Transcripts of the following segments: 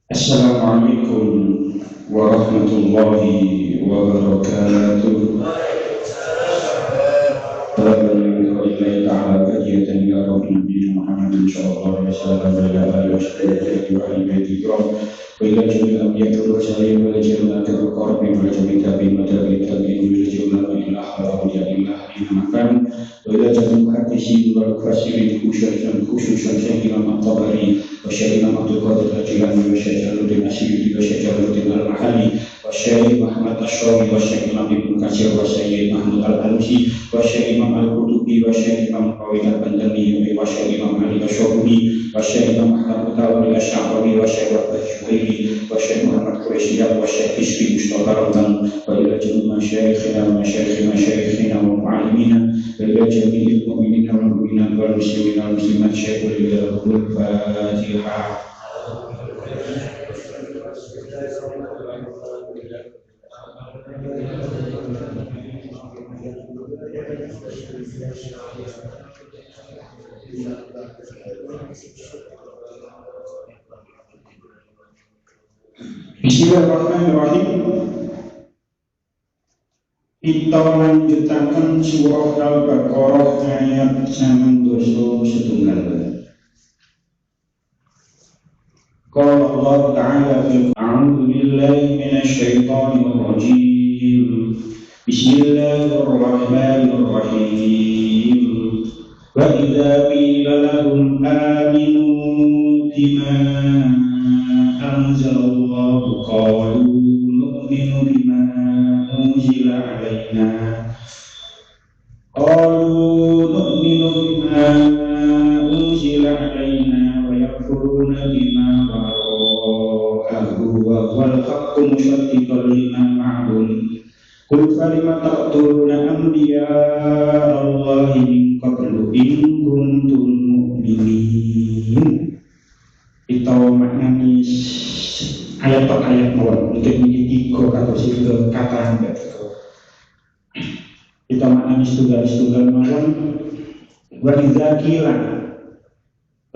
Assalamualaikum warahmatullahi wabarakatuh. Alhamdulillah ta'ala kajiatan ya Rabbi Muhammad insyaallah wa sallallahu alaihi wa sallam wa ila jami'il anbiya'i wa sallam wa jami'il al-qurbi wa jami'il tabi'in wa jami'il wa ila haula makan wa ila jami'il muhaddisin wal mufassirin khususan Syekh Imam At-Tabari wa Syekh Imam Abdul Qadir Al-Jilani wa Syekh Jalaluddin Asy'ari wa Syekh Jalaluddin Al-Mahali wa Syekh Muhammad Asy-Syami wa Syekh Imam Ibnu Katsir wa Syekh Mahmud Al-Alusi wa Syekh Imam Al-Qurtubi wa Syekh Imam Qawi Al-Bandani wa Syekh Imam Ali Asy-Syabuni wa Syekh Imam Ahmad Mutawalli Asy-Sy'ari wa Syekh Wahbah Syuhaili wa Syekh Muhammad Quraisy wa Syekh Hisbi Mustafa Ramdan wa ila jami'il masyayikhina wa mu'allimina wa ila jami'il mu'minina wal mu'minat wal muslimina wal muslimat syaikhul Fatihah. Bismillahirrahmanirrahim. Kita lanjutakan surah Al-Baqarah ayat 9 Qala Allah Ta'ala a'udzu billahi minasy syaithanir rajim. Bismillahirrahmanirrahim. Wa idza qila lahum aminu bima anzalallahu qalu nu'minu bima unzila alaina wa yakfuruna bima wara'ahu wa huwal haqqu musaddiqan lima ma'ahum qul falima taqtuluna anbiya Allahi min qablu in kuntum mu'minin. Kita maknani ayat per ayat mawon untuk ini 3 atau 4 kata anda. Kita maknani setunggal mawon wa idzakila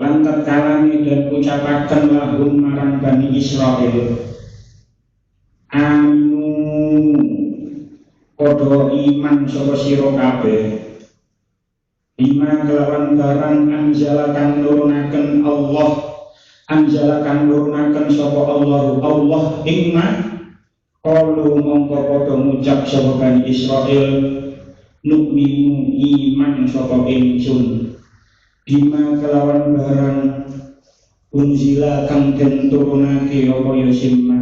lan tatkalane dan ucapaken lahum marang Bani Israil anu padha iman sapa sira kabeh bima kelawan barang anjalakan nurunaken sapa Allah ingma qalu mongko padha ngucap sapa Bani Israil nu'minu iman sapa ingsun bima kelawan barang unzila kang den turunake apa ya simma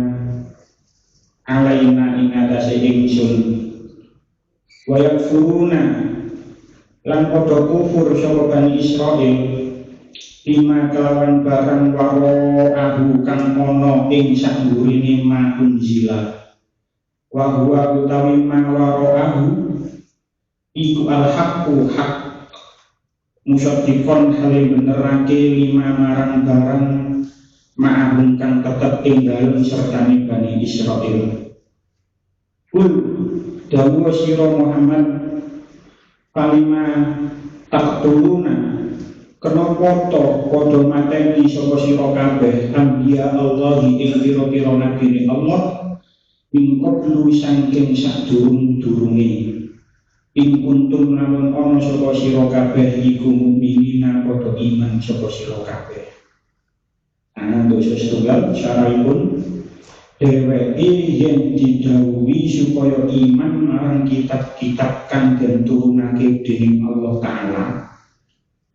alaina ing atase ingsun wa yakfuruna lan padha kufur sapa Bani Israil lima kelawan barang waro ahu kang ono ing sakburine ma unzila wa huwa utawi ma waro ahu iku al haqqu hak musyaddiqon hale benerake lima marang barang ma'ahum kang tetep ing dalem sertane Bani Israil. Kul dawuh sira Muhammad palima taktuluna kenapa to padha mateni sapa sira kabeh anbiya Allah ing pira-pira nabi Allah min qablu saking sadurung-durunge in kuntum lamun ana sapa sira kabeh iku mukminina padha iman sapa sira kabeh. Dosa setunggal syara'ipun dheweke yen didhawuhi supaya iman marang kitab-kitab kang den turunake dening Allah Ta'ala.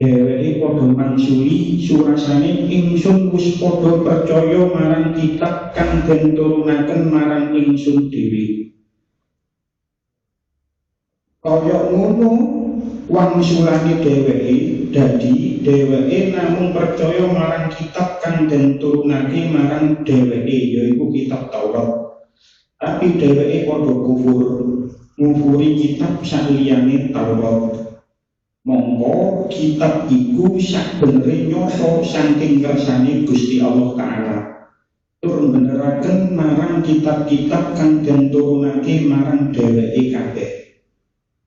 Dheweke padha mangsuli surasane ingsun wis padha percaya marang kitab kang den turunaken marang ingsun dhewe. Kaya ngono wangsulane dheweke dadi dheweke namung percaya marang kitab kang den turunake marang dheweke yaiku kitab Taurat. Tapi dheweke padha kufur ngufuri kitab saliyane Taurat. Monggo kitab iku sakbenere nyata saking kersane Gusti Allah Ta'ala. Tur beneraken marang kitab-kitab kang den turunake marang dheweke kabeh.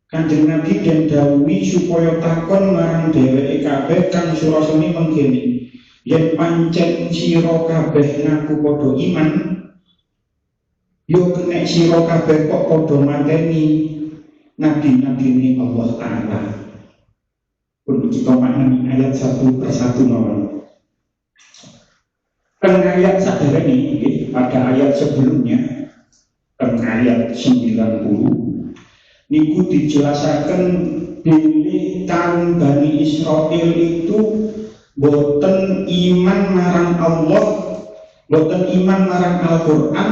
Kanjeng Nabi den dawuhi supaya takon marang dheweke kabeh kang surasane mengkene yen pancen sira kabeh ngaku padha iman yo kena sira kabeh kok padha mateni nabi-nabine Allah Ta'ala. Perlu kita maknani ayat satu persatu mawon. Kan ayat saderenge pada ayat sebelumnya kan ayat 90 niku dijelasaken bilih kaum Bani Israil itu boten iman marang Allah, boten iman marang Al-Quran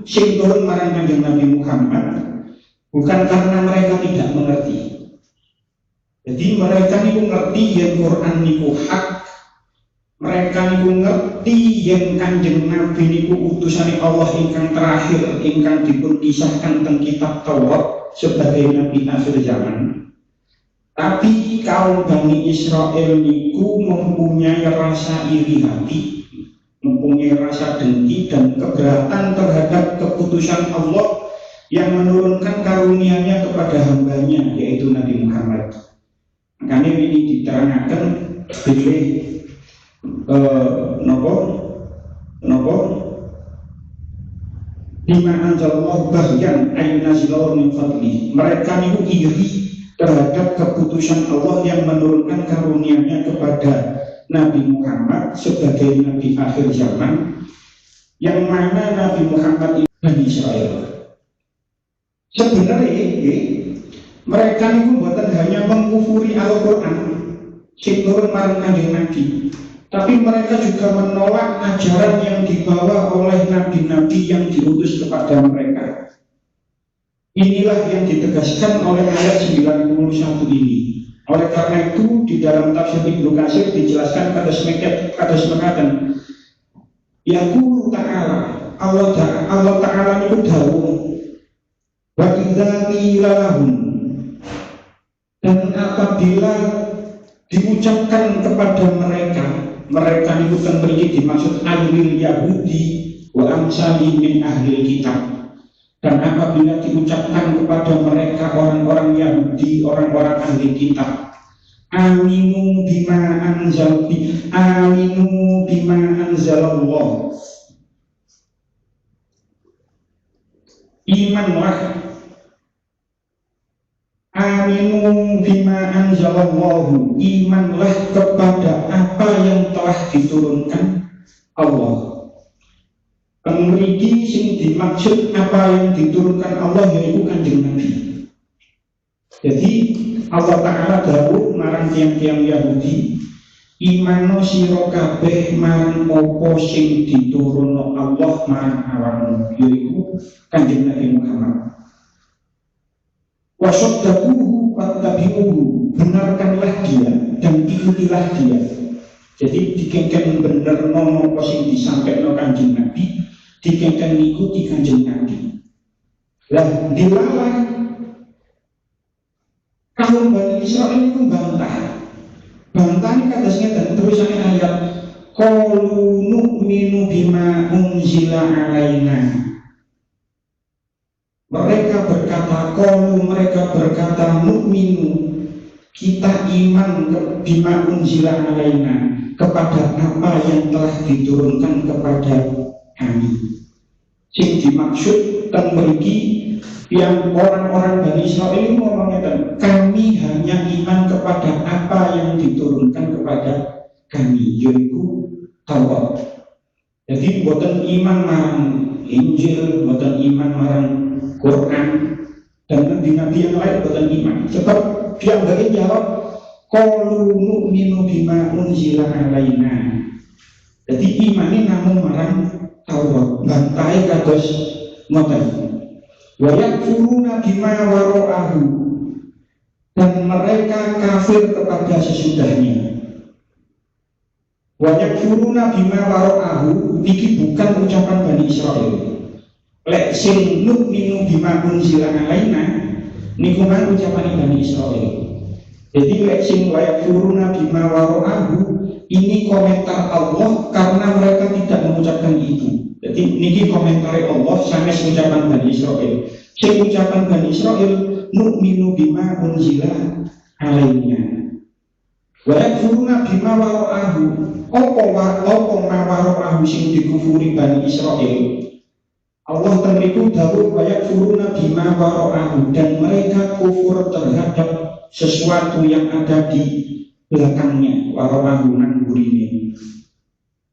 sing turun marang Kanjeng Nabi Muhammad, bukan karena mereka tidak mengerti. Jadi mereka niku ngerti yen Quran niku hak, mereka niku ngerti yen Kanjeng Nabi niku utusane Allah ingkang terakhir ingkang dipun kisahkan teng kitab Taurat sebagai nabi akhir zaman. Tapi kaum Bani Israel niku mempunyai rasa iri hati, mempunyai rasa dengki dan keberatan terhadap keputusan Allah yang menurunkan karunia-Nya kepada hambanya yaitu Nabi Muhammad. Makanya ini diterangkan bilih nopo bima anzalallahu bahyan ayyunazilahu min fadli. Mereka niku iri terhadap keputusan Allah yang menurunkan karunia-Nya kepada Nabi Muhammad sebagai nabi akhir zaman, yang mana Nabi Muhammad itu Bani Israel. Sebenarnya mereka niku bukan hanya mengkufuri Al-Quran sing turun marang Kanjeng Nabi, tapi mereka juga menolak ajaran yang dibawa oleh nabi-nabi yang diutus kepada mereka. Inilah yang ditegaskan oleh ayat 91 ini. Oleh karena itu di dalam tafsir Ibnu Katsir dijelaskan pada semekatan yaqulu ta'ala, Allah Ta'ala itu dawuh wa idza qila lahum, dan apabila diucapkan kepada mereka itu kan beri dimaksud alil Yahudi wa amsali min ahli kitab, dan apabila diucapkan kepada mereka orang-orang Yahudi, orang-orang ahli kitab, aminu bima anzalallah, imanlah, aminu bima anzalallahu, imanlah kepada apa yang telah diturunkan Allah. Memiliki sing dimaksud apa yang diturunkan Allah yaitu Kanjeng Nabi. Jadi Allah Ta'ala dawuh marang tiang-tiang Yahudi, imano sira kabeh marang apa sing diturunno Allah marang awakmu yaitu Kanjeng Nabi Muhammad. Wasaddaquhu wattabi'uhu, benarkanlah dia dan ikutilah dia. Jadi dikengken bener nono sing disampaikan Kanjeng Nabi, dikengken ngikuti Kanjeng Nabi. Lah dilalah kaum Bani Israil itu bantah ini katasnya dan terusannya ayat qalu nu'minu bima unzila alaina. Mereka berkata nu'minu, kita iman bima unzila alaina, kepada apa yang telah diturunkan kepada kami. Sing dimaksud dan mriki yang orang-orang Bani Israil ini ngomongnya, kami hanya iman kepada apa yang diturunkan kepada kami, yaitu Taurat. Jadi boten iman marang Injil, boten iman marang Quran, dan nabi-nabi yang lain boten iman. Sebab dia nggak jawab qalu nu'minu bima unzila alaina. Jadi iman ini namun marang Taurat, bantai kados ngoten. Wa yakfuruna bima wara'ahu, dan mereka kafir kepada sesudahnya. Wa yakfuruna bima wara'ahu, iki bukan ucapan Bani Israil. Lek sing nu'minu bima unzila alaina niku kan ucapan Bani Israil. Jadi lek sing wa yakfuruna bima wara'ahu ini komentar Allah karena mereka tidak mengucapkan itu. Jadi niki komentar Allah sanes ucapan Bani Israil. Sing ucapan Bani Israil nu'minu bima unzila alaina. Wa yakfuruna bima wara'ahu. Apa wara'ahu sing dikufuri Bani Israil. Allah tenriku dawuh wa yakfuruna bima wara'ahu, dan mereka kufur terhadap sesuatu yang ada di belakangnya. Wara'ahu nang burine.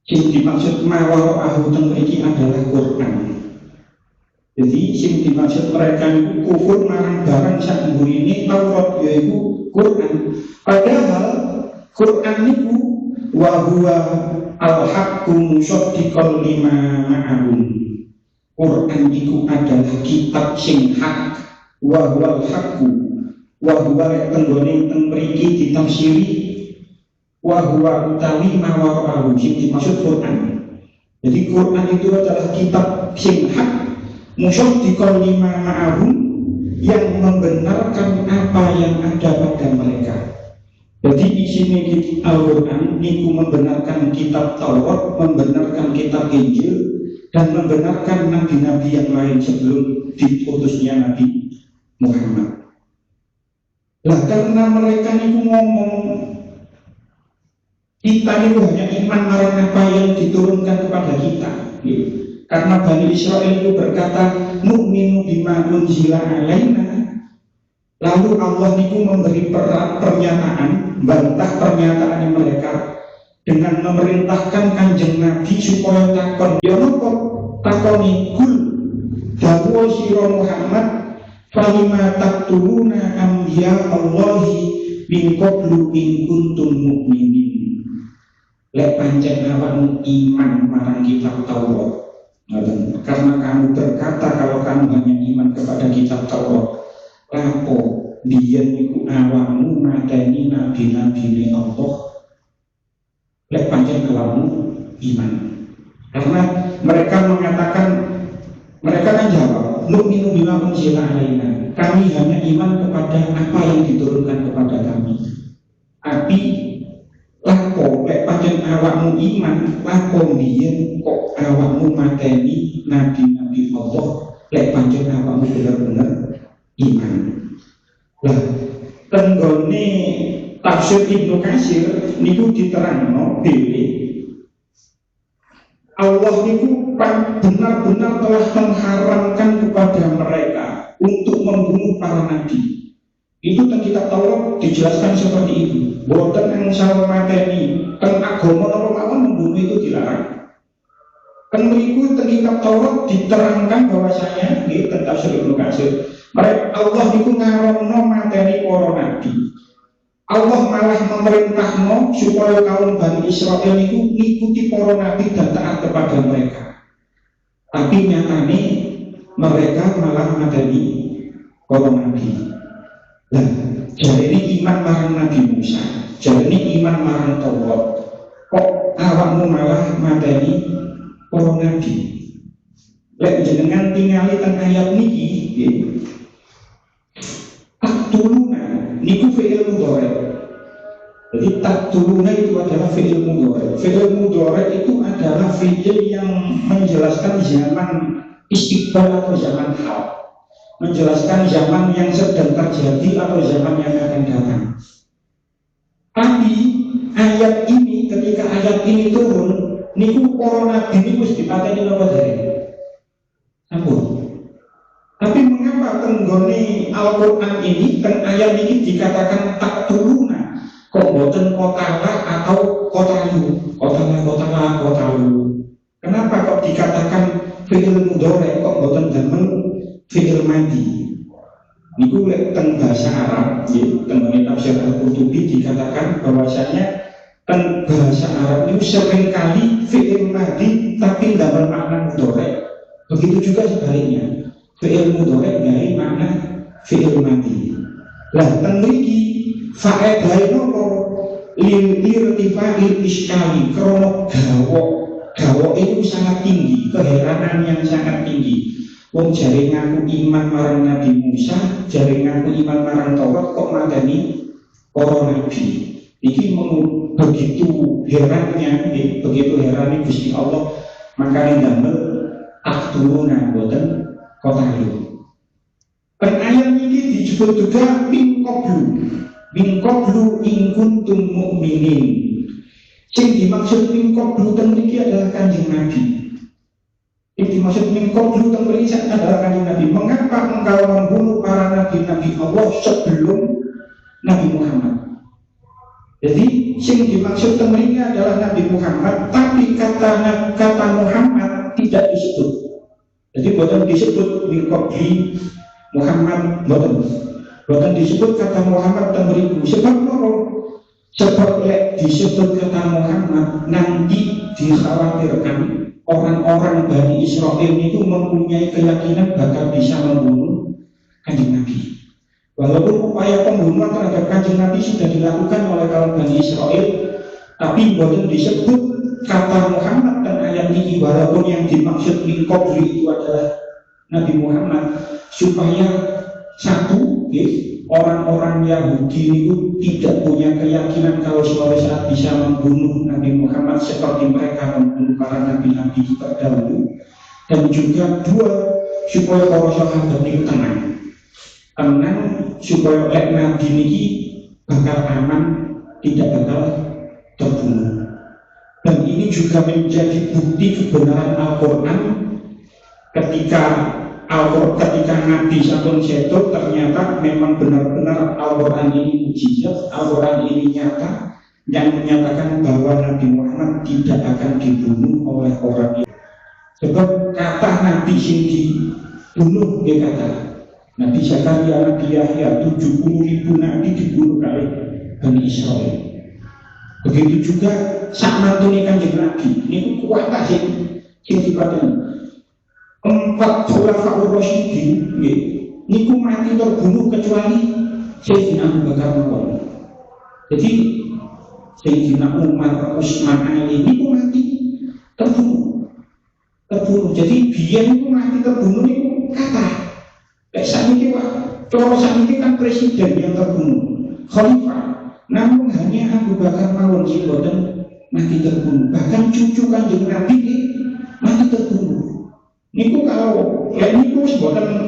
Sing dimaksud ma wara'ahu tenriki adalah Quran. Jadi sing dimaksud mereka itu kufur marang barang sak burine Taurat, yaitu Quran. Padahal Quran itu wa huwa al-haqqu musaddiqan lima ma'ahum. Quran itu adalah kitab sing hak, wa huwal haqqu, wa huwa tenggone teng mriki ditafsiri wa huwa utawi ma wara'ahu sing dimaksud Quran. Jadi Quran itu adalah kitab sing hak, musaddiqan lima ma'ahum, yang membenarkan apa yang ada pada mereka. Jadi di sini Al-Quran niku membenarkan kitab Taurat, membenarkan kitab Injil, dan membenarkan nabi-nabi yang lain sebelum diutusnya Nabi Muhammad. Lah karena mereka niku ngomong kita itu hanya iman marang apa yang diturunkan kepada kita. Karena Bani Israil itu berkata nu'minu bima unzila alaina. Lalu Allah niku memberi pernyataan, bantah pernyataan mereka dengan memerintahkan Kanjeng Nabi supaya takon. Ya napa takoni kul dawuh sira Muhammad falima taqtuluna anbiya Allahi min qablu in kuntum mu'minin. Lek pancen awakmu iman marang kitab Taurat, karena kamu berkata kalau kamu hanya iman kepada kitab Taurat, lapo biyen iku awakmu mateni nabi-nabi Allah. Lek pancen awakmu iman. Karena mereka mengatakan, mereka kan jawab nu'minu bima unzila alaina, kami hanya iman kepada apa yang diturunkan kepada kami. Tapi lapo lek pancen awakmu iman, lapo biyen kok awakmu mateni nabi-nabi Allah. Lek pancen awakmu bener-bener iman. Lah tenggone tafsir Ibnu Katsir niku diterangno dhewe Allah niku benar-benar telah mengharamkan kepada mereka untuk membunuh para nabi. Itu teng kitab Taurat dijelaskan seperti itu. Boten angsal mateni, teng agama napa mawon membunuh itu dilarang. Teng mriku teng kitab Taurat diterangkan bahwasanya nggih teng tafsir Ibnu Katsir, mereka Allah niku ngaramno mateni para nabi. Allah malah memerintahno supaya kaum Bani Israil itu mengikuti para nabi dan taat kepada mereka. Tapi nyatane mereka malah mateni para nabi. Nah, jadi iman marang Nabi Musa, jadi iman marang Taurat. kok awakmu malah mateni para nabi. Lek jenengan tingali teng ayat niki nggih. Taktuluna niku fi'il mudhari. Jadi taktuluna itu adalah fi'il mudhari. Fi'il mudhari itu adalah fi'il yang menjelaskan zaman istiqbal atau zaman hal, menjelaskan zaman yang sedang terjadi atau zaman yang akan datang. Tapi ayat ini, ketika ayat ini turun, niku para nabi niku wis dipateni napa dari ampun. Tapi mengapa tenggone Al-Quran ini, teng ayat ini dikatakan taktuluna, kok boten kotala atau kotalu, kotalu. Kenapa kok dikatakan fi'il mudhari, kok boten damel fi'il madhi? Niku lek teng bahasa Arab, nggih, teng tafsir Al-Qurtubi dikatakan bahwasanya teng bahasa Arab itu seringkali fi'il madhi tapi damel makna mudhari. Begitu juga sebaliknya, fi'il mudhari gawe makna fi'il madhi. Lah teng mriki faedahe napa? Lirtifa'il iskali, krono gawa itu sangat tinggi, keheranan yang sangat tinggi. Wong jare ngaku iman marang Nabi Musa, jare ngaku iman marang Taurat, kok mateni para nabi. Iki begitu herannya, begitu herannya Gusti Allah, makanya damel taktuluna boten kotalu. Ayat ini disebut juga min qablu in kuntum mu'minin. Sing dimaksud min qablu teng mriki adalah Kanjeng Nabi. Yang dimaksud min qablu teng mriki adalah Kanjeng Nabi. Mengapa engkau membunuh para nabi-nabi Allah sebelum Nabi Muhammad? Jadi sing dimaksud teng mriki adalah Nabi Muhammad, tapi kata Muhammad tidak disebut. Jadi boten disebut min qabli Muhammad, boten disebut kata Muhammad teng mriku. Sebab apa? Sebab lek disebut kata Muhammad nanti dikhawatirkan orang-orang Bani Israel itu mempunyai keyakinan bakal bisa membunuh Kanjeng Nabi. Walaupun upaya pembunuhan terhadap Kanjeng Nabi sudah dilakukan oleh kaum Bani Israel, tapi boten disebut kata Muhammad dan ayat ini, walaupun yang dimaksud min qabli itu adalah Nabi Muhammad, supaya satu, orang-orang Yahudi itu tidak punya keyakinan kalau suatu saat bisa membunuh Nabi Muhammad seperti mereka membunuh para nabi-nabi terdahulu. Dan juga dua, supaya para sahabat itu tenang supaya Nabi ini bakal aman, tidak bakal terbunuh. Dan ini juga menjadi bukti kebenaran Al-Quran ketika Nabi sampun seto, ternyata memang benar-benar Al-Quran ini mujizat, Al-Quran ini nyata, yang menyatakan bahwa Nabi Muhammad tidak akan dibunuh oleh orang itu. Sebab kata Nabi sing dibunuh, dia kata Nabi Zakaria, Nabi Yahya, 70.000 Nabi dibunuh oleh Bani Israel. Begitu juga sak mantune Kanjeng Nabi, ini kuat sing dipaten. 4 khulafaur rasyidin niku mati terbunuh kecuali Sayyidina Abu Bakar mawon. Jadi Sayyidina Umar, Utsman, Ali niku mati terbunuh. Jadi biyen niku mati terbunuh niku kata. Kayak sakniki Pak, kalau sakniki kan presiden yang terbunuh, khalifah. Namun hanya Abu Bakar mawon sing boten mati terbunuh. Bahkan cucu Kanjeng Nabi mati terbunuh. Niku kalau niku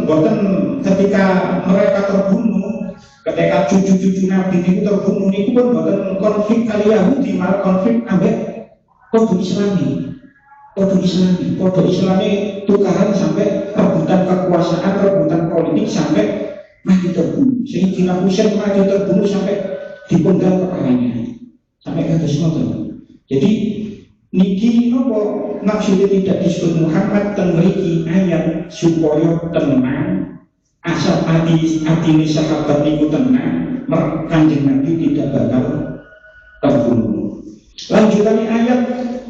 boten ketika mereka terbunuh, ketika cucu-cucu Nabi niku terbunuh, niku pun boten konflik kali Yahudi, malah konflik ambek Kode Islami tukaran sampai rebutan kekuasaan, rebutan politik sampai mati terbunuh. Sayyidina Husain mati terbunuh sampai dipenggal kepalanya, sampai kados ngoten. Jadi niki nopo maksudnya tidak disebut Muhammad teng mriki ayat supaya tenang, asal atine sahabat niku tenang, Kanjeng Nabi tidak bakal terbunuh. Lanjutannya ayat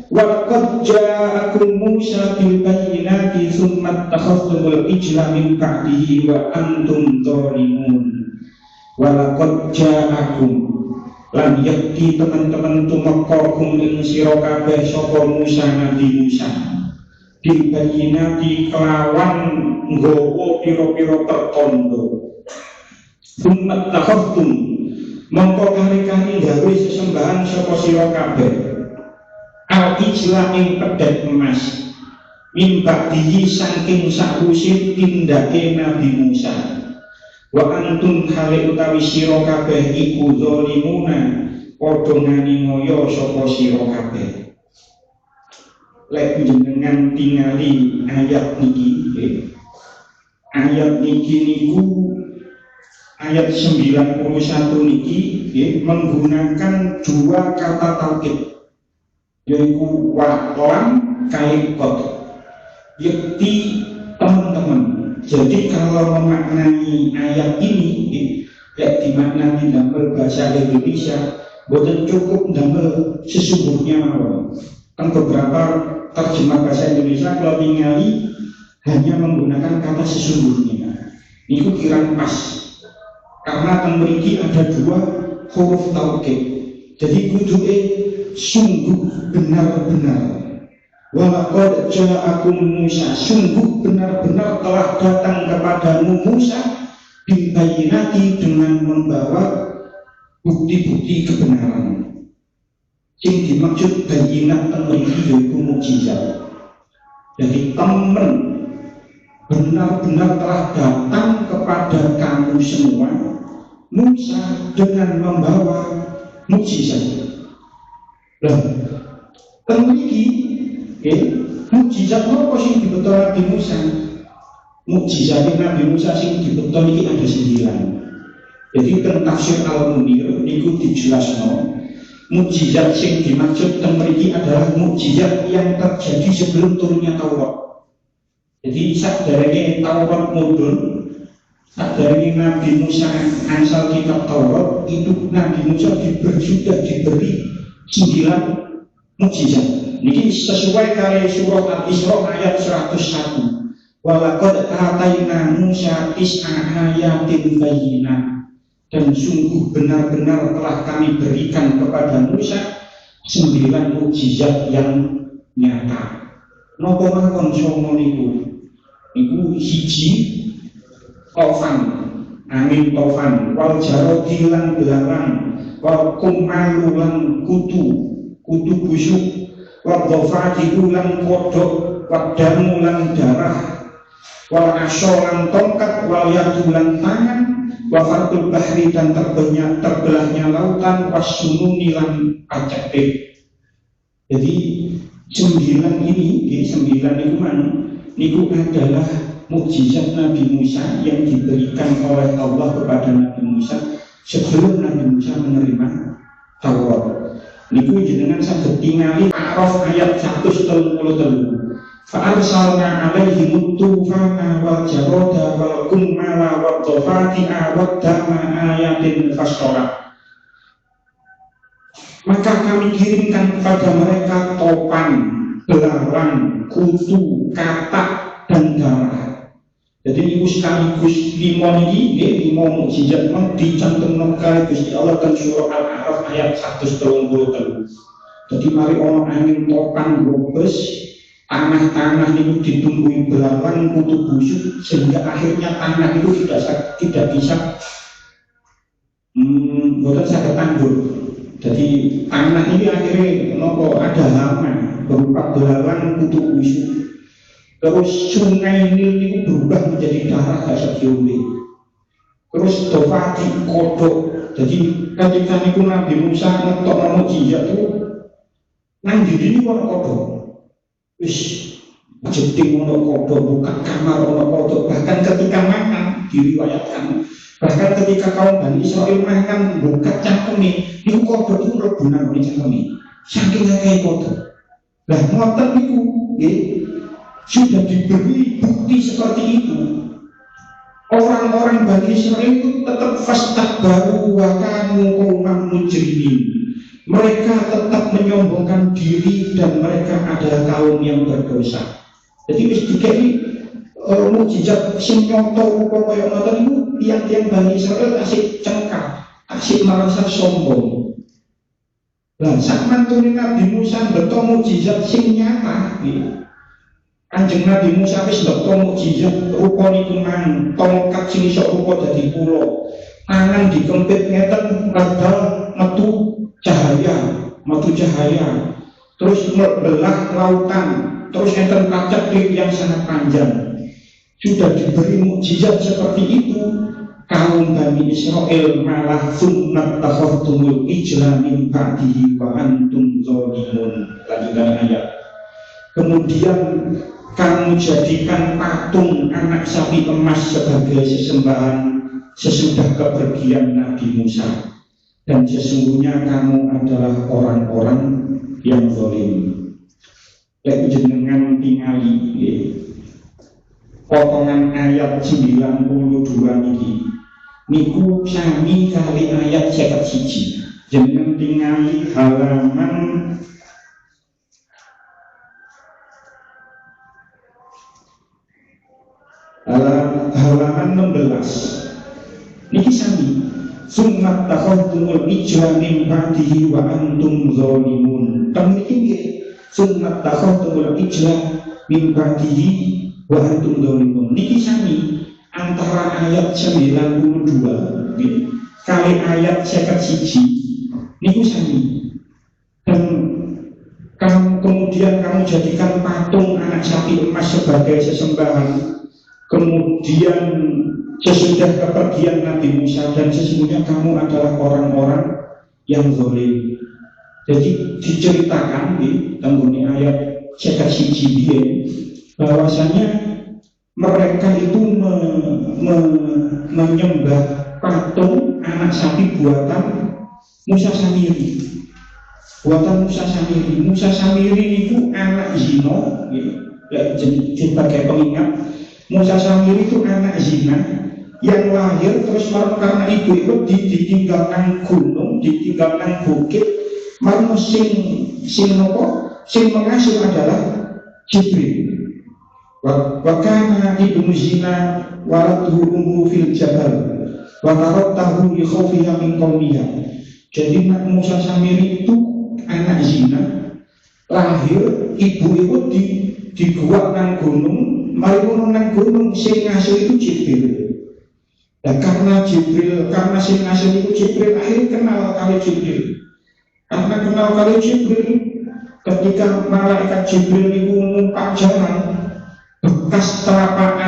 walaqad ja'akum Musa bil bayyinati tsumma takhadhtumul ijla min ba'dihi wa antum dhalimun. Walaqad ja'akum, lan yakti teman-teman tumeka kuming sira kabeh sapa Musa Nabi Musa bil bayyinati kelawan nggawa pira-pira pertanda umat takhaftum mongko kari-kari gawe sesembahan sapa sira kabeh al ijla ing pedhet emas mimba dihi saking sakwise tindake Nabi Musa wa antum hale utawi sira kabeh iku zalimuna padha nganiaya sapa sira kabeh. Lek jenengan tingali ayat niki niku ayat 91 niki menggunakan dua kata taukid yaitu walam kali kot yakti teman-teman. Jadi kalau memaknai ayat ini dimaknai dalam bahasa Indonesia bukan cukup dalam sesungguhnya kan beberapa terjemah bahasa Indonesia kalau tinggali hanya menggunakan kata sesungguhnya itu kira pas karena memiliki ada dua huruf taukid. Jadi kuduke sungguh benar-benar walaqad ja'akum Musa, sungguh benar-benar telah datang kepadamu Musa bil bayyinati dengan membawa bukti-bukti kebenaran. Sing dimaksud bayyinat temriki yaitu mukjizat. Jadi teman benar-benar telah datang kepada kamu semua Musa dengan membawa mukjizat. Lah, temriki mukjizat apa sing dibetul Nabi Musa? Mukjizat Nabi Musa sing dibetul ini ada 9. Jadi tentang tafsir Al-Munir niku dijelasno mukjizat sing dimaksud temriki adalah mukjizat yang terjadi sebelum turunnya Taurat. Jadi sadarane Taurat mudhun, sadarane Nabi Musa asal kitab Taurat itu Nabi Musa sudah diberi 9 mukjizat. Ini sesuai kali surat Al-Isra ayat 101. Walaqad ataina Musa tis'a ayatin bayyinat, dan sungguh benar-benar telah kami berikan kepada Musa 9 mukjizat yang nyata. Napa mawon songo niku? Niku siji tofan, angin tofan, wal jarodi lan belarang, wal kumalu lan kutu busuk, wadhofati ulang kodok, wadamu lan darah, wal asolan tongkat, wal yadulan tangan, wafartul bahri dan terbelahnya lautan, wasununi lan pacekik. Jadi 9 ini, 9 itu mana? Niku adalah mukjizat Nabi Musa yang diberikan oleh Allah kepada Nabi Musa sebelum Nabi Musa menerima Taurat. Niku jenengan saged tingali A'raf ayat 133. Fa'arsalna 'alaihim tufana wal jarada wal kummala wad dhafati'a wad dama ayatin fasora. Maka kami kirimkan kepada mereka topan, belarang, kutu, katak, dan darah. Jadi niku sekaligus 5 ini 5 mukjizat dicantumkan kali Gusti Allah dan surah Al-A'raf ayat 133. Jadi mari ono angin topan globes, tanah-tanah itu ditumbuhi belalang, kutu busuk sehingga akhirnya tanah itu tidak bisa bukan saged tanggul. Jadi tanah ini akhirnya nopo ada hama berupa belalang, kutu busuk. Terus sungai Nil itu berubah menjadi darah dasar diombe. Terus dofati kodok. Jadi ketika niku Nabi Musa ngetok mukjizat itu nang diri ono kodok. Wis jeding ono kodok, buka kamar ono kodok. Bahkan ketika makan diriwayatkan, bahkan ketika kaum Bani Israil makan buka cangkeme, niku kodok itu rebunan di cangkeme. Saking akeh kodok. Lah ngoten niku nggih sudah diberi bukti seperti itu. Orang-orang Bani Israil itu tetap fastakbaru wa kanu qauman mujrimin. Mereka tetap menyombongkan diri dan mereka adalah kaum yang berdosa. Jadi wis dikeki mukjizat sing nyata rupa kaya ngoten niku tiang-tiang Bani Israil asik cengkak. asik merasa sombong. Lah sak mantune Nabi Musa beto mukjizat sing nyata nggih. Kanjeng Nabi Musa wis beto mukjizat rupanipun mang tongkat sing iso rupa dadi pulo. Tangan dikempit ngeten padahal metu cahaya. Terus belah lautan, terus ngeten pacak yang sangat panjang. Sudah diberi mukjizat seperti itu, kaum Bani Israel malah sunnat takhaftumul ijla min ba'dihi wa antum zalimun. Lanjutan ayat. Kemudian kamu jadikan patung anak sapi emas sebagai sesembahan sesudah kepergian Nabi Musa. Dan sesungguhnya kamu adalah orang-orang yang zalim. Lek jenengan tingali potongan ayat 92 niki niku sami kali ayat 51. Jenengan tingali halaman halaman 16 niki sami. Summat takhaftumul ijra min ba'dihi wa antum zalimun. Niki nggih summat takhaftumul ijra min ba'dihi wa antum zalimun. Niki sami antara ayat 92 nggih kali ayat 51 niku sami. Dan kemudian kamu jadikan patung anak sapi emas sebagai sesembahan. Kemudian sesudah kepergian Nabi Musa, dan sesungguhnya kamu adalah orang-orang yang zalim. Jadi diceritakan di tanggungnya ayat 51 bahwasanya mereka itu menyembah patung anak sapi buatan Musa Samiri. Musa Samiri itu anak zina. Sebagai pengingat, Musa Samiri itu anak zina yang lahir terus karena ibu itu ditinggalkan gunung, ditinggalkan bukit, marmo sing mengasuh adalah Jibril. Wa kana ibnu zina waladhu ummu fil jabal wa taraktahu li khawfiha min qawmiha. Jadi Musa Samiri itu anak zina, lahir ibu itu di gua nang gunung. Mari nang gunung sing ngasuh itu Jibril. Dan karena sing ngasuh itu Jibril, akhirnya kenal kali Jibril. Karena kenal kali Jibril, ketika malaikat Jibril itu numpak jalan, bekas telapak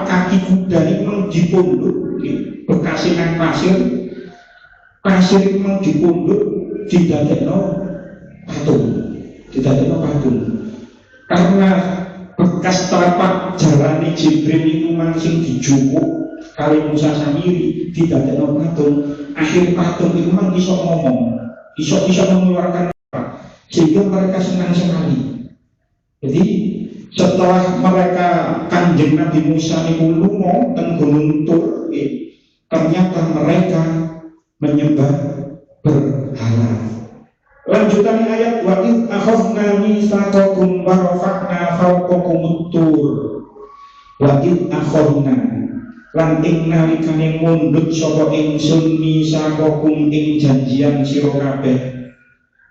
kaki kuda itu dipundhut, bekas nang pasir itu dipundhut, didadekno patung. Karena bekas telapak jalani Jibril itu mangsing dijukuk kali Musa Samiri didadekno patung. Akhir patung itu mang iso ngomong, iso mengeluarkan apa, sehingga mereka senang sekali. Jadi setelah mereka Kanjeng Nabi Musa itu lunga teng Gunung Tur, ternyata mereka menyembah berhala. Lanjutan ayat wa id akhadna mitsaqakum wa rafa'na fawqakumut tur. Wa id akhadna lan ing nalikane mundhut sapa ingsun mitsaqakum ing janjian sira kabeh.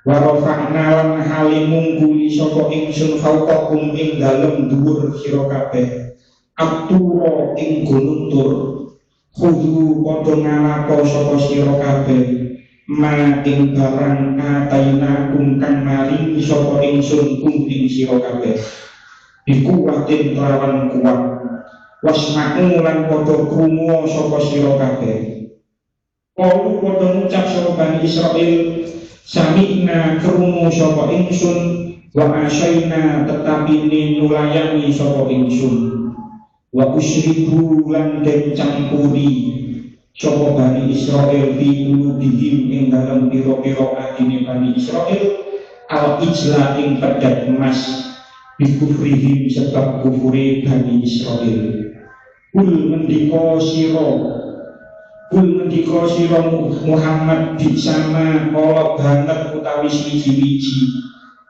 Wa rafa'na lan hale mungguli sapa ingsun fawqakum ing dalem dhuwur sira kabeh. Atura ing gunung tur. Khudhu padha ngalapa sapa sira kabeh. Ma ing barang ataina kang maring sapa ingsun ing sira kabeh dikuwatin kelawan kuat wasma'u lan padha krungu sapa sira kabeh. Kalu padha ngucap sapa Bani Israil sami'na krungu sapa ingsun wa asyaina tetapi nulayani sapa ingsun wa usribu lan den campuri sapa Bani Israil fi qulubihim ing dalam pira-pira atine Bani Israil al ijla ing pedak emas bi kufrihim sebab kufure Bani Israil. Kul mendika sira Muhammad di sana Allah banget utawi siji-wiji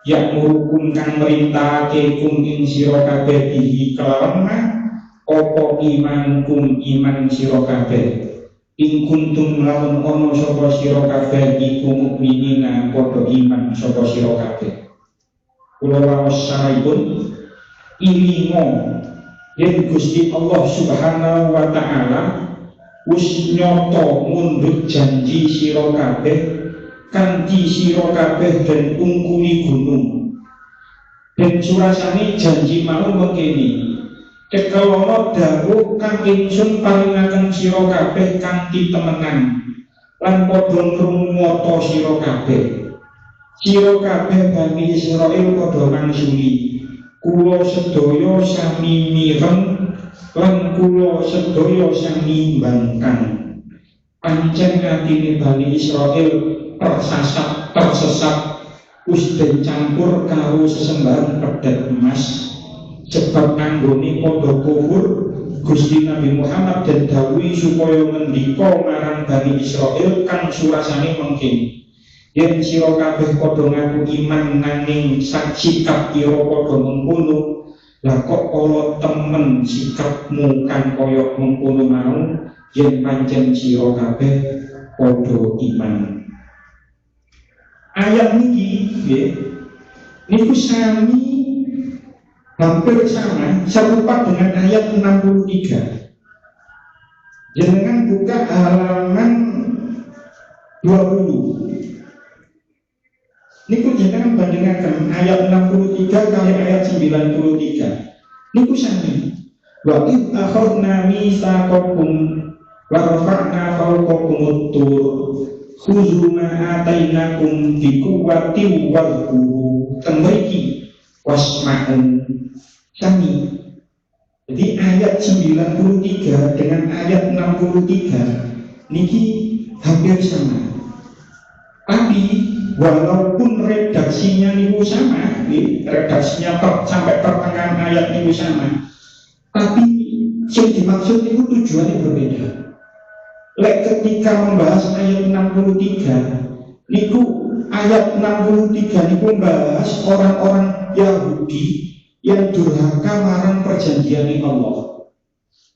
yak murukum kang merintahake kum ing sira kabeh bihi kelawan apa imankum iman sira kabeh In kuntum lamun ono sapa sira kabeh iku mukminina padha iman sapa sira kabeh. Kula waos saipun ilingo yen Gusti Allah Subhanahu wa taala wis nyoto mundhut janji sira kabeh kanthi sira kabeh den ungkuli gunung. Dan surasane janji mau mengkini kekalana dawuh kang ingsun paringaken sira kabeh kanthi temenan lan padha ngrumata sira kabeh. Sira kabeh Bani Israil padha mangsuli kula sedaya sami mireng lan kula sedaya sami mbangkang. Pancen atine Bani Israil tersesat wis dicampur karo sesembahan pedhet emas sebab anggone padha kufur Gusti Nabi Muhammad dan dawuhi supaya ngendika marang Bani Israil kang surasane mengkene yen sira kabeh padha ngaku iman nanging sak sikap ira padha mengkono lah kok ora temen sikapmu kan kaya mengkono mau yen pancen sira kabeh padha iman. Ayat niki nggih niku sami hampir sama serupa dengan ayat 63. Jangan buka halaman 20. Niku jangan bandingkan ayat 63 kali ayat 93. Niku sami. Wa id akhadna mitsaqakum wa rafa'na fawqakumut tur khuzu ma atainakum biquwwatin wadhkuru temriki wasma'un sami. Jadi ayat 93 dengan ayat 63 niki hampir sama. Tapi walaupun redaksinya niku sama, redaksinya sampai pertengahan ayat niku sama, tapi yang dimaksud itu tujuannya berbeda. Lek ketika membahas ayat 63 niku ayat 63 niku membahas orang-orang Yahudi yang durhaka marang perjanjian Allah.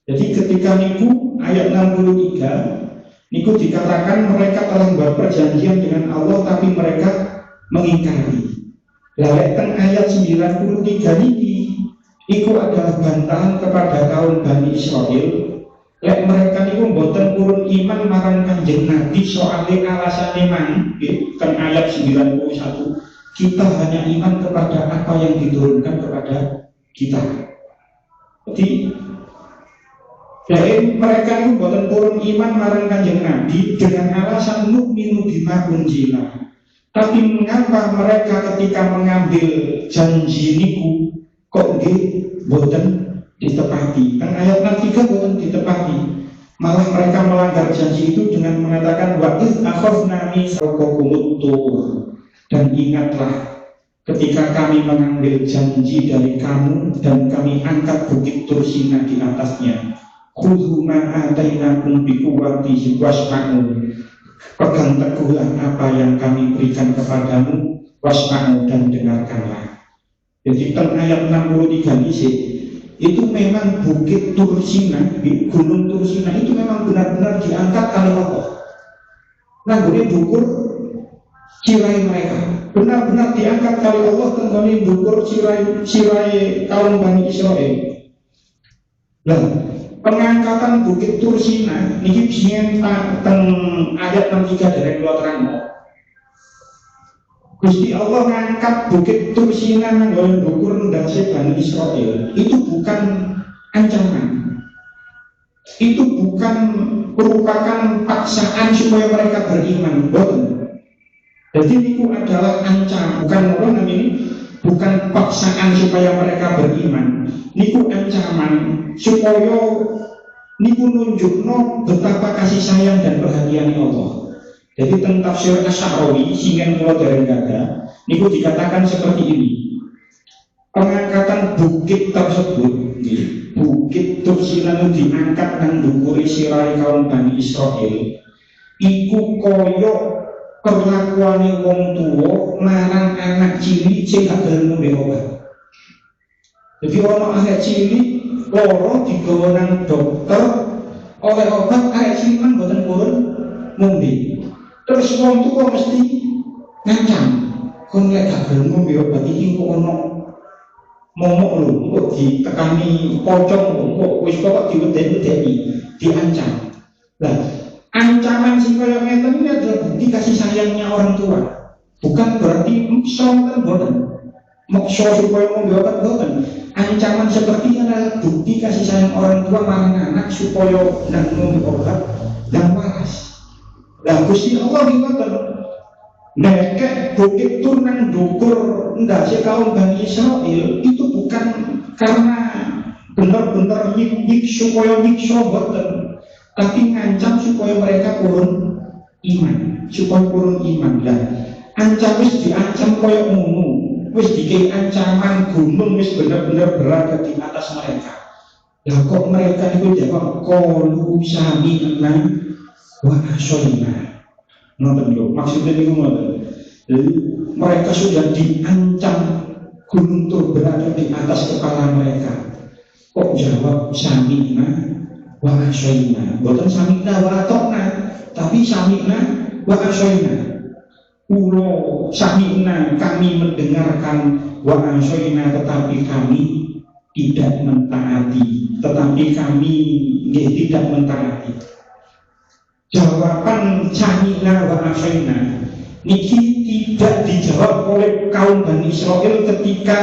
Jadi ketika niku ayat 63 niku dikatakan mereka telah membuat perjanjian dengan Allah tapi mereka mengingkari. Lek teng ayat 93 niki iku adalah bantahan kepada kaum Bani Israil. Lek mereka niku mboten purun iman marang Kanjeng Nabi soalnya alasane man kan ayat 91 kita hanya iman kepada apa yang diturunkan kepada kita. Jadi mereka niku mboten purun iman marang Kanjeng Nabi dengan alasan nu'minu bima unzila. Tapi mengapa mereka ketika mengambil janji niku kok nggih mboten ditepati? Kan ayat 3 bukan ditepati, malah mereka melanggar janji itu dengan mengatakan wa iz akhadna mitsaqakum tur, dan ingatlah ketika kami mengambil janji dari kamu dan kami angkat bukit Tursina di atasnya. Khudhu ma atainakum biquwwati wasma'u, pegang teguhlah apa yang kami berikan kepadamu, wasma'u, dan dengarkanlah. Jadi ayat 63 isik itu memang bukit Tursina, gunung Tursina itu memang benar-benar diangkat oleh Allah. Nah, boleh dukur cirai mereka, benar-benar diangkat oleh Allah tentunya dukur cirai kaum Bani Israil. Nah, pengangkatan bukit Tursina ini biasanya teng ayat 63 dari luar terang. Gusti Allah mengangkat bukit Tursina nanggon dukur ndase Bani Israil. Itu bukan ancaman. Itu bukan merupakan paksaan supaya mereka beriman. Bukan. Jadi itu adalah ancam, bukan apa namanya? Bukan paksaan supaya mereka beriman. Niku ancaman supaya niku nunjukno betapa kasih sayang dan perhatian Allah. Jadi tentang tafsir Asy'ari singen kula dereng gadah niku dikatakan seperti ini. Pengangkatan bukit tersebut, bukit Tursina diangkat nang ndukure sirahe kaum Bani Israil. Iku koyo perlakuane wong tuwa marang anak cilik sing gak gelem ngombe obat. Jadi ana anak cilik loro digawa nang dokter oleh obat, anak seniman boten purun ngombe. Terus wong tuwa mesti ngancam, kon lek gak gelem ngombe obat iki kok ono momok lho, kok ditekani pocong kok wis kok diwedeni, diancam. Lah, ancaman sing kaya ngeten ini adalah bukti kasih sayangnya orang tua. Bukan berarti maksa boten. Maksa supaya ngombe obat boten. Ancaman seperti ini adalah bukti kasih sayang orang tua marang anak supaya nang ngombe obat dan waras. Lah Gusti Allah ngoten. Nek bukit turun dukur ndase kaum Bani Israil itu bukan karena benar-benar nyiksa supaya nyiksa boten, tapi ngancam supaya mereka purun iman, supaya purun iman. Lah ancam wis diancam kaya ngono, wis dikei ancaman gunung wis benar-benar berada di atas mereka. Lah kok mereka itu jawab qalu sami'na wa asyayna. Ngoten lho, maksudnya niku ngoten. Mereka sudah diancam gunung tur berada di atas kepala mereka. Kok jawab sami'na wa asyayna. Bukan sami'na wa atokna, tapi sami'na wa asyayna. Ulo sami'na, kami mendengarkan, wa asyayna, tetapi kami tidak mentaati. Tetapi kami tidak mentaati. Jawaban sami'na wa asyayna niki tidak dijawab oleh kaum Bani Israil ketika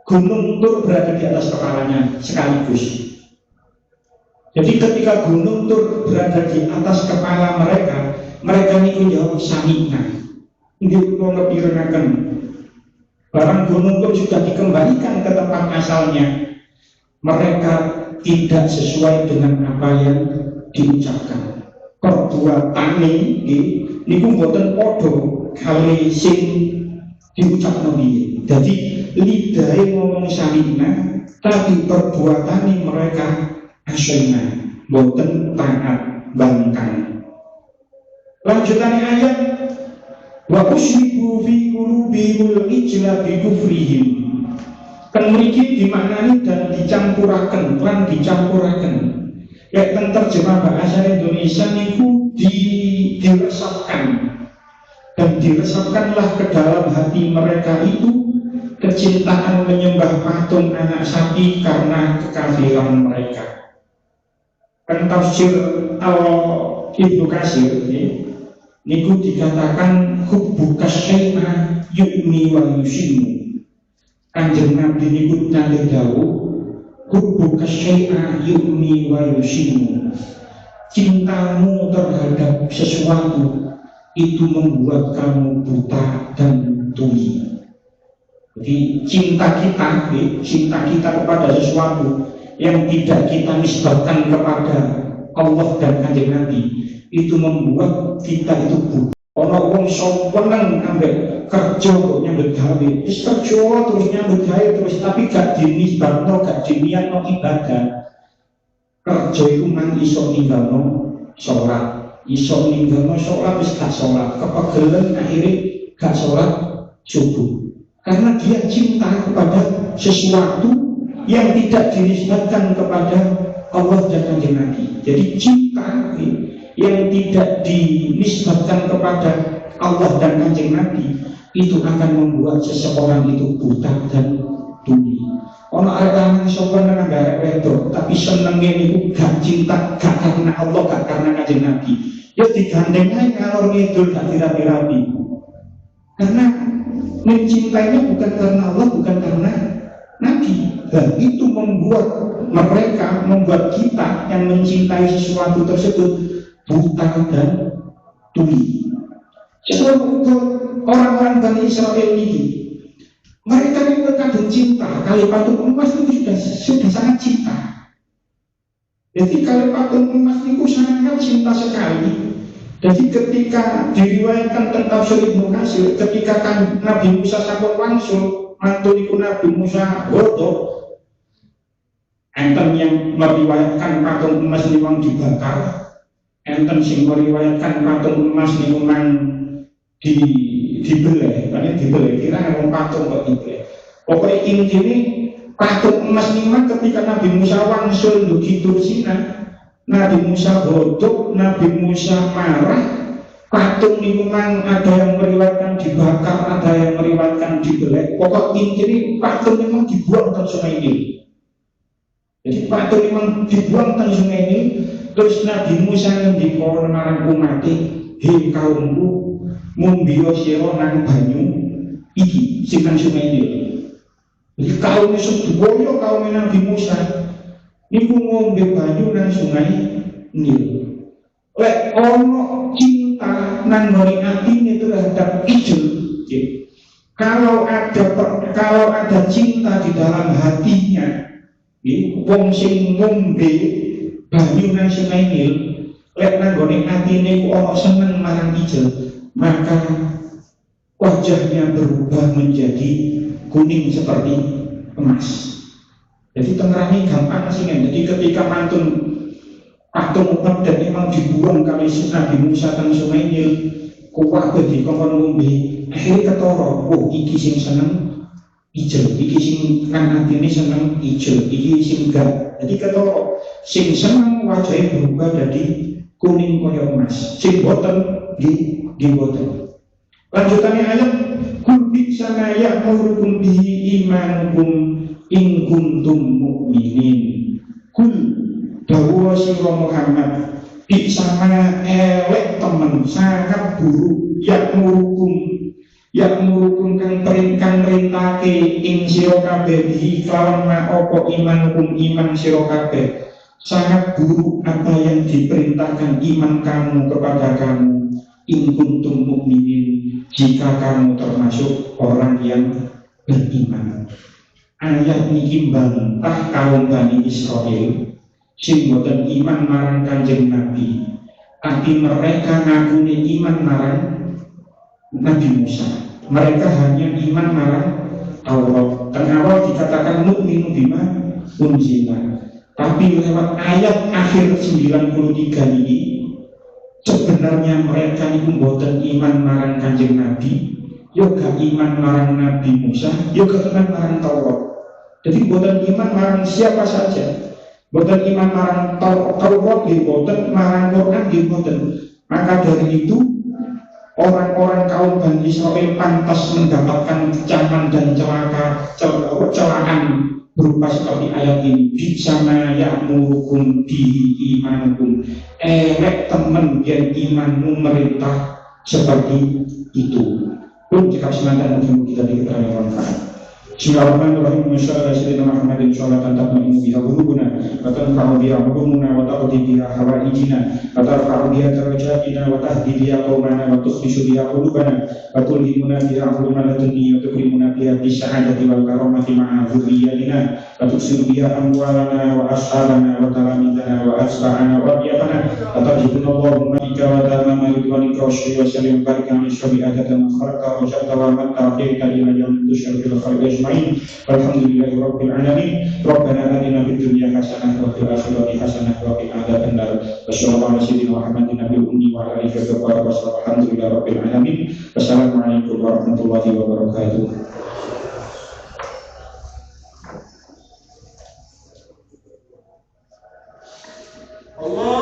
gunung Tur berada di atas kepalanya sekaligus. Jadi ketika gunung Tur berada di atas kepala mereka, mereka niku jawab sami'na. Nggih kula ngepiraken. Barang gunung Tur sudah dikembalikan ke tempat asalnya, mereka tidak sesuai dengan apa yang diucapkan. Perbuatane niku mboten padha kali sing diucapno piye. Dadi lidahe ngomong sami'na, tapi perbuatane mereka asyayna, mboten taat bangkang. Lanjutane ayat wa usyribu fi qulubihimul ijla bi kufrihim. Kan mriki dimaknani dan dicampuraken lan dicampuraken. Ya, terjemah bahasa Indonesia niku diresapkan dan diresapkanlah ke dalam hati mereka itu kecintaan menyembah patung anak sapi karena kekafiran mereka. Kan tafsir Ibnu Katsir niku dikatakan hubbu kasyai'a yu'mi wa yushimmu. Kanjeng Nabi niku nate dawuh hubbu kasyai'a yu'mi wa yushimmu. Cintamu terhadap sesuatu itu membuat kamu buta dan tuli. Jadi cinta kita kepada sesuatu yang tidak kita nisbatkan kepada Allah dan Kanjeng Nabi itu membuat kita itu buta. Ono wong seneng ambek kerja kok nyambut gawe, wis kerja terus nyambut gawe terus, tapi gak dinisbatno, gak diniatno ibadah. Kerja itu mang iso ninggalno sholat, iso ninggalno sholat wis gak sholat, kepegelen akhirnya gak sholat subuh. Karena dia cinta kepada sesuatu yang tidak dinisbatkan kepada Allah dan Kanjeng Nabi. Jadi cinta yang tidak dinisbatkan kepada Allah dan Kanjeng Nabi itu akan membuat seseorang itu buta dan tuli. Ono arek lanang sopan nang arek wedok, tapi senenge niku gak cinta, gak karena Allah, gak karena Kanjeng Nabi. Ya digandeng ae ngalor ngidul gak dirapi-rapi. Karena mencintainya bukan karena Allah, bukan karena Nabi. Dan itu membuat kita yang mencintai sesuatu tersebut buta dan tuli. Seluruh orang-orang Bani Israil ini, mereka yang berkandung cinta kali patung emas itu sudah sangat cinta. Jadi kali patung emas itu sangat cinta sekali. Jadi ketika diriwayatkan tentang Ibnu Katsir, ketika Nabi Musa sampun wangsul, mantuniku Nabi Musa bodoh, enten yang meriwayatkan patung emas ini memang dibakar, enten sing meriwayatkan patung emas ini memang dibeleh, karena dibeleh, kira ngomong patung kok dibeleh. Pokoknya intinya patung emas ini memang ketika Nabi Musa wangsul di Tur Sina, Nabi Musa godok, Nabi Musa marah. Patung itu kan ada yang meriwayatkan dibakar, ada yang meriwayatkan dibelek. Pokok intinya patung memang dibuang ke sungai Nil. Jadi patung memang dibuang ke sungai Nil. Terus Nabi Musa ngendika marang umat, "Hei kaumku, mumbio sira nang banyu iki sing nang sungai Nil." Jadi kaum sedaya kaum Nabi Musa niku ngombe banyu nang sungai Nil. Lek ono cinta nang ngori atine terhadap ijel, kalau ada cinta di dalam hatinya, wong sing ngombe banyu nang sungai Nil, lek nang ngori atine ku ono seneng marang ijel, maka wajahnya berubah menjadi kuning seperti emas. Jadi tengerane gampang sih kan. Jadi ketika patung umat dan memang dibuang kali Nabi Musa teng sungai Nil, kuwah dadi kongkon ngombe, akhirnya ketara, oh iki sing seneng ijo, iki sing nang atine seneng ijo, iki sing gak. Jadi ketara, sing seneng wajahnya berubah jadi kuning kaya emas, sing boten di boten. Lanjutannya ayat, kul bi'sama ya'murukum bihi imanukum in kuntum mu'minin. Kul bahwa sira Muhammad bi'sama elek temen sangat buruk ya'murukum kang perintahke ing sira kabeh bihi kelawan apa imanukum iman sira kabeh. Sangat buruk apa yang diperintahkan iman kamu kepada kamu in kuntum mu'minin, jika kamu termasuk orang yang beriman. Ayat niki bantah kaum Bani Israel sing boten iman marang Kanjeng Nabi, tapi mereka ngakuni iman marang Nabi Musa. Mereka hanya iman marang Taurat. Dan awal dikatakan nu'minu bima unzila, tapi lewat ayat akhir 93 ini sebenarnya mereka itu boten iman marang Kanjeng Nabi, yoga iman marang Nabi Musa, yoga iman marang Taurat. Jadi boten iman marang siapa saja, boten iman marang Taurat, boten marang Quran, boten. Maka dari itu orang-orang kaum Bani Israel pantas mendapatkan kecaman dan celaan berupa seperti ayat ini. Bi'sama ya'murukum bihi imanukum, elek temen yang imanmu merintah seperti itu. Pun jika semangat mungkin kita diketahui manfaat. Bismillahirrahmanirrahim. Masyaallah sayyidina Muhammadin sholatan tatma'innu biha qulubuna wa tanfa'u biha ulumuna wa taqdi biha hawaijina wa tarfa'u biha darajatina wa tahdi biha qaumana wa tukhrishu biha qulubana wa tulhimuna biha ulumana ladunni wa tukrimuna biha bisyahadati wal karamati ma'a dzurriyyatina wa tuksiru biha amwalana wa ashabana wa talamidana wa asba'ana wa biyatana wa tajibuna Allahumma bika wa tamama ridwanika wa syuri wa salim barika min syuri adatan kharqa wa syarta wa matta akhirka ila yawmin tusyarfil khalqi walhamdulillahi rabbil alamin. Rabbana atina fid dunya hasanah wa fil akhirati hasanah wa qina adzabannar. Wassallallahu ala sayyidina Muhammadin nabiyil ummi wa ala alihi wa sahbihi wasallam. Alhamdulillahi rabbil alamin. Wassalamualaikum warahmatullahi wabarakatuh. Allah